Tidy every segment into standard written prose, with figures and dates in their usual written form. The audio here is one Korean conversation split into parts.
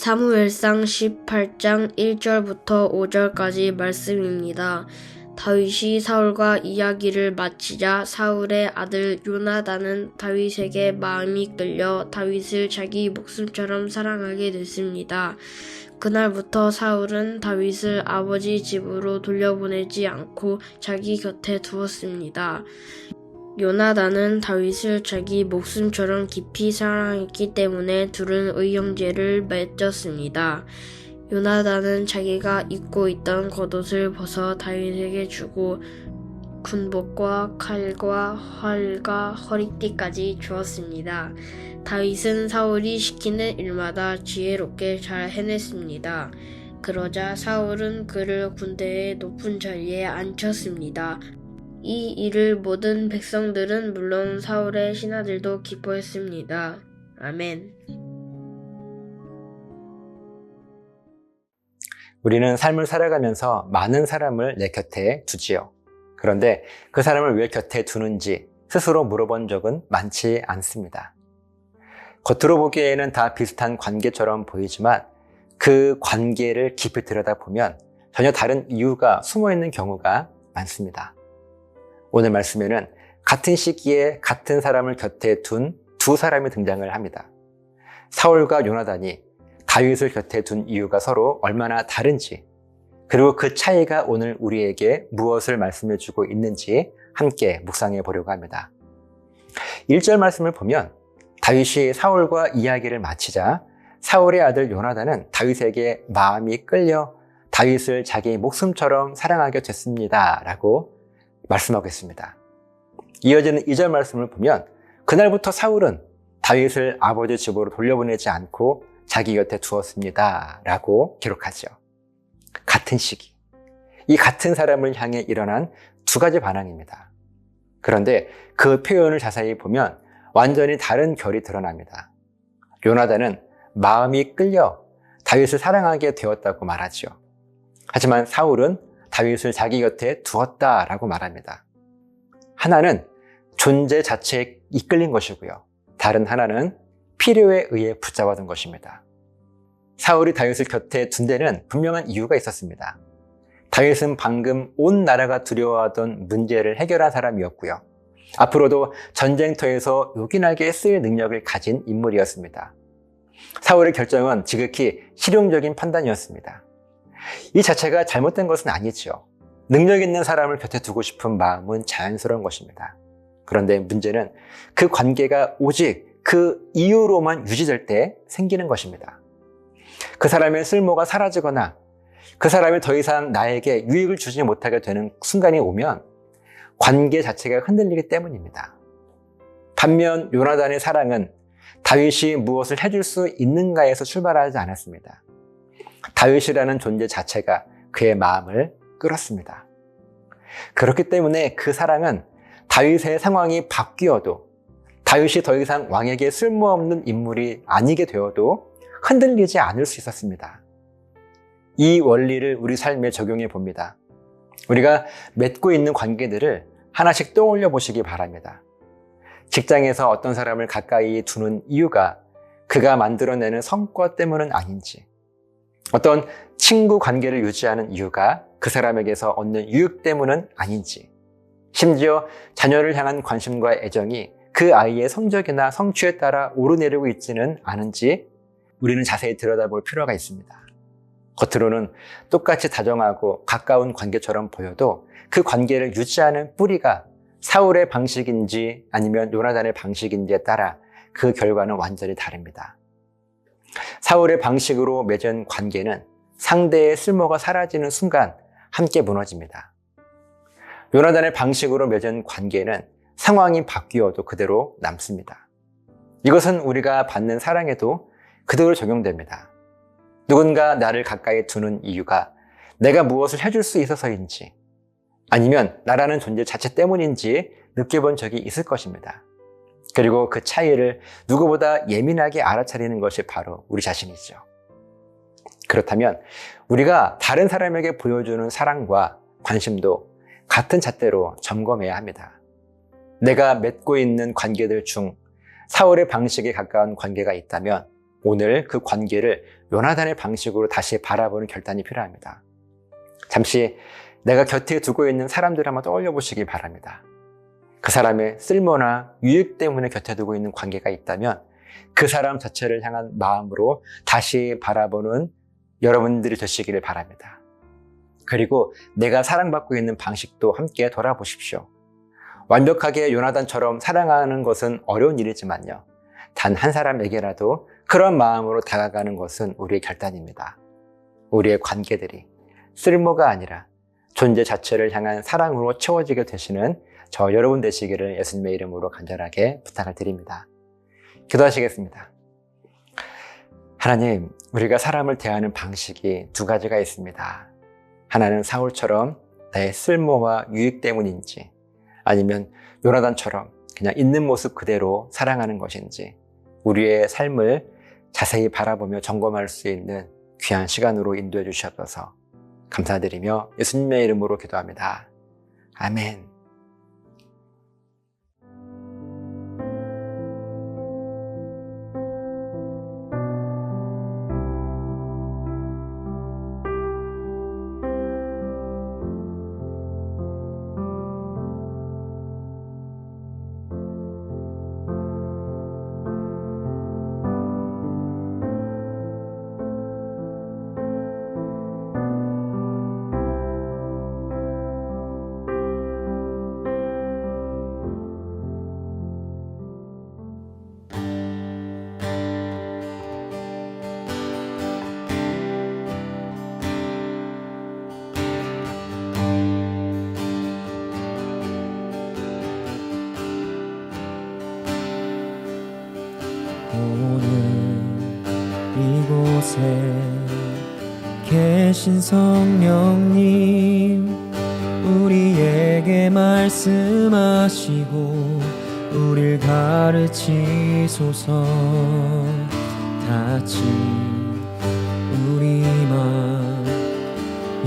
사무엘상 18장 1절부터 5절까지 말씀입니다. 다윗이 사울과 이야기를 마치자 사울의 아들 요나단은 다윗에게 마음이 끌려 다윗을 자기 목숨처럼 사랑하게 됐습니다. 그날부터 사울은 다윗을 아버지 집으로 돌려보내지 않고 자기 곁에 두었습니다. 요나단은 다윗을 자기 목숨처럼 깊이 사랑했기 때문에 둘은 의형제를 맺었습니다. 요나단은 자기가 입고 있던 겉옷을 벗어 다윗에게 주고 군복과 칼과 활과 허리띠까지 주었습니다. 다윗은 사울이 시키는 일마다 지혜롭게 잘 해냈습니다. 그러자 사울은 그를 군대의 높은 자리에 앉혔습니다. 이 일을 모든 백성들은 물론 사울의 신하들도 기뻐했습니다. 아멘. 우리는 삶을 살아가면서 많은 사람을 내 곁에 두지요. 그런데 그 사람을 왜 곁에 두는지 스스로 물어본 적은 많지 않습니다. 겉으로 보기에는 다 비슷한 관계처럼 보이지만 그 관계를 깊이 들여다보면 전혀 다른 이유가 숨어있는 경우가 많습니다. 오늘 말씀에는 같은 시기에 같은 사람을 곁에 둔 두 사람이 등장을 합니다. 사울과 요나단이 다윗을 곁에 둔 이유가 서로 얼마나 다른지, 그리고 그 차이가 오늘 우리에게 무엇을 말씀해 주고 있는지 함께 묵상해 보려고 합니다. 1절 말씀을 보면 다윗이 사울과 이야기를 마치자 사울의 아들 요나단은 다윗에게 마음이 끌려 다윗을 자기 목숨처럼 사랑하게 됐습니다 라고 말씀하고 있습니다. 이어지는 2절 말씀을 보면 그날부터 사울은 다윗을 아버지 집으로 돌려보내지 않고 자기 곁에 두었습니다 라고 기록하죠. 같은 시기, 이 같은 사람을 향해 일어난 두 가지 반항입니다. 그런데 그 표현을 자세히 보면 완전히 다른 결이 드러납니다. 요나단은 마음이 끌려 다윗을 사랑하게 되었다고 말하죠. 하지만 사울은 다윗을 자기 곁에 두었다라고 말합니다. 하나는 존재 자체에 이끌린 것이고요. 다른 하나는 필요에 의해 붙잡아둔 것입니다. 사울이 다윗을 곁에 둔 데는 분명한 이유가 있었습니다. 다윗은 방금 온 나라가 두려워하던 문제를 해결한 사람이었고요. 앞으로도 전쟁터에서 요긴하게 쓰일 능력을 가진 인물이었습니다. 사울의 결정은 지극히 실용적인 판단이었습니다. 이 자체가 잘못된 것은 아니지요. 능력 있는 사람을 곁에 두고 싶은 마음은 자연스러운 것입니다. 그런데 문제는 그 관계가 오직 그 이유로만 유지될 때 생기는 것입니다. 그 사람의 쓸모가 사라지거나 그 사람이 더 이상 나에게 유익을 주지 못하게 되는 순간이 오면 관계 자체가 흔들리기 때문입니다. 반면 요나단의 사랑은 다윗이 무엇을 해줄 수 있는가에서 출발하지 않았습니다. 다윗이라는 존재 자체가 그의 마음을 끌었습니다. 그렇기 때문에 그 사랑은 다윗의 상황이 바뀌어도, 다윗이 더 이상 왕에게 쓸모없는 인물이 아니게 되어도 흔들리지 않을 수 있었습니다. 이 원리를 우리 삶에 적용해 봅니다. 우리가 맺고 있는 관계들을 하나씩 떠올려 보시기 바랍니다. 직장에서 어떤 사람을 가까이 두는 이유가 그가 만들어내는 성과 때문은 아닌지, 어떤 친구 관계를 유지하는 이유가 그 사람에게서 얻는 유익 때문은 아닌지, 심지어 자녀를 향한 관심과 애정이 그 아이의 성적이나 성취에 따라 오르내리고 있지는 않은지 우리는 자세히 들여다볼 필요가 있습니다. 겉으로는 똑같이 다정하고 가까운 관계처럼 보여도 그 관계를 유지하는 뿌리가 사울의 방식인지 아니면 요나단의 방식인지에 따라 그 결과는 완전히 다릅니다. 사울의 방식으로 맺은 관계는 상대의 쓸모가 사라지는 순간 함께 무너집니다. 요나단의 방식으로 맺은 관계는 상황이 바뀌어도 그대로 남습니다. 이것은 우리가 받는 사랑에도 그대로 적용됩니다. 누군가 나를 가까이 두는 이유가 내가 무엇을 해줄 수 있어서인지 아니면 나라는 존재 자체 때문인지 느껴본 적이 있을 것입니다. 그리고 그 차이를 누구보다 예민하게 알아차리는 것이 바로 우리 자신이죠. 그렇다면 우리가 다른 사람에게 보여주는 사랑과 관심도 같은 잣대로 점검해야 합니다. 내가 맺고 있는 관계들 중 사울의 방식에 가까운 관계가 있다면 오늘 그 관계를 요나단의 방식으로 다시 바라보는 결단이 필요합니다. 잠시 내가 곁에 두고 있는 사람들을 한번 떠올려 보시기 바랍니다. 그 사람의 쓸모나 유익 때문에 곁에 두고 있는 관계가 있다면 그 사람 자체를 향한 마음으로 다시 바라보는 여러분들이 되시기를 바랍니다. 그리고 내가 사랑받고 있는 방식도 함께 돌아보십시오. 완벽하게 요나단처럼 사랑하는 것은 어려운 일이지만요. 단 한 사람에게라도 그런 마음으로 다가가는 것은 우리의 결단입니다. 우리의 관계들이 쓸모가 아니라 존재 자체를 향한 사랑으로 채워지게 되시는 저 여러분 되시기를 예수님의 이름으로 간절하게 부탁을 드립니다. 기도하시겠습니다. 하나님, 우리가 사람을 대하는 방식이 두 가지가 있습니다. 하나는 사울처럼 나의 쓸모와 유익 때문인지, 아니면 요나단처럼 그냥 있는 모습 그대로 사랑하는 것인지 우리의 삶을 자세히 바라보며 점검할 수 있는 귀한 시간으로 인도해 주시옵소서. 감사드리며 예수님의 이름으로 기도합니다. 아멘. 오늘 이곳에 계신 성령님, 우리에게 말씀하시고 우릴 가르치소서. 같이 우리 맘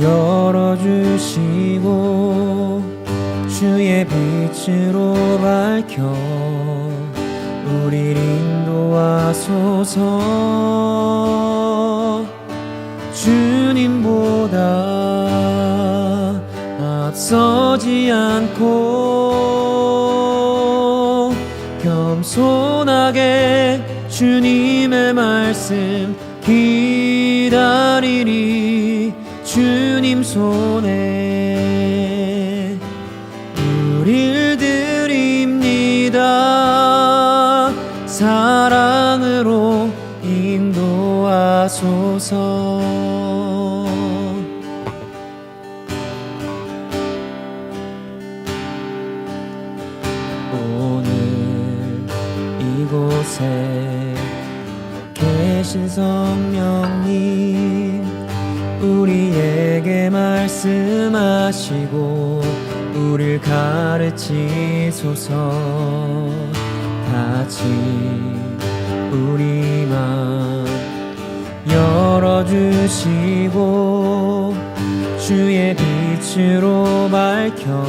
열어주시고 주의 빛으로 밝혀 우릴 인도하소서. 주님보다 앞서지 않고 겸손하게 주님의 말씀 기다리리. 주님 손에 우릴 드립니다. 사랑으로 인도하소서. 오늘 이곳에 계신 성령님, 우리에게 말씀하시고 우릴 가르치소서. 같이 우리 맘 열어주시고 주의 빛으로 밝혀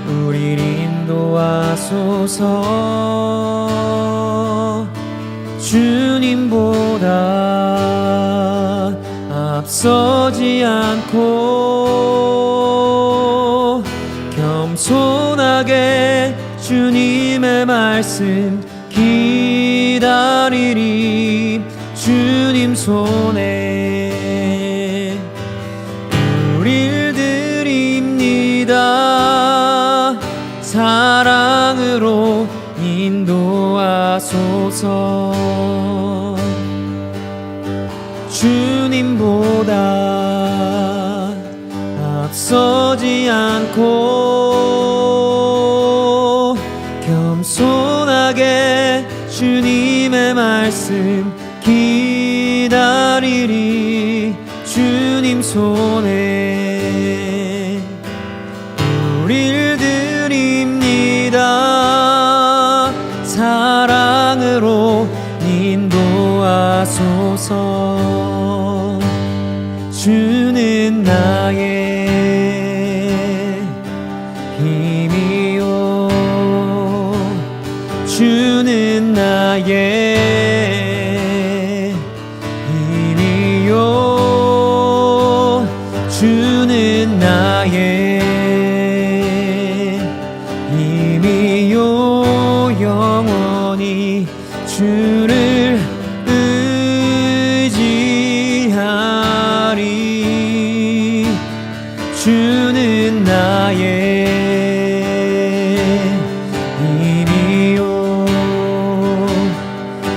우릴 인도하소서. 주님보다 앞서지 않고 겸손하게 주님의 말씀 기다리리. 주님 손에 우릴 드립니다. 사랑으로 인도하소서. 주님보다 앞서지 않고 겸손하게 주님의 말씀 기다리리. 주님 손에 우릴 드립니다. 사랑으로 인도하소서. 주는 나의 힘이요, 주는 나의 나의 힘이요 영원히 주를 의지하리. 주는 나의 힘이요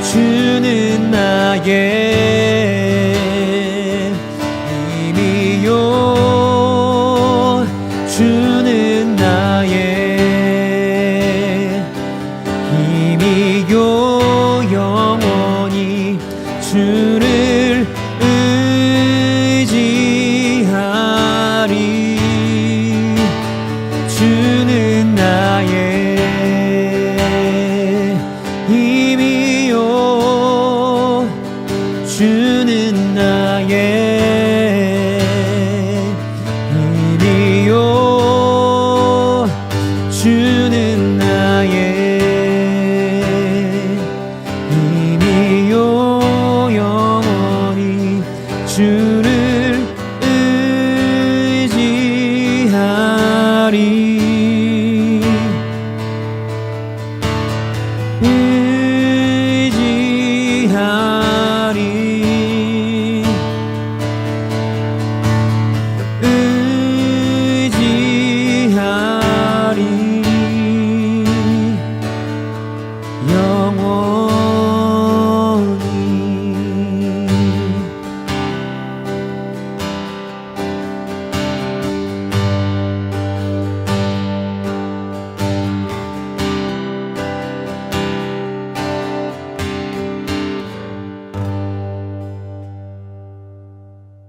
주는 나의 힘이요 주는 나의 힘이요 영원히 주를 의지하리. 주는 나의 힘이요 주는 나의 힘이요 주는 나의 힘이요 영원히 주를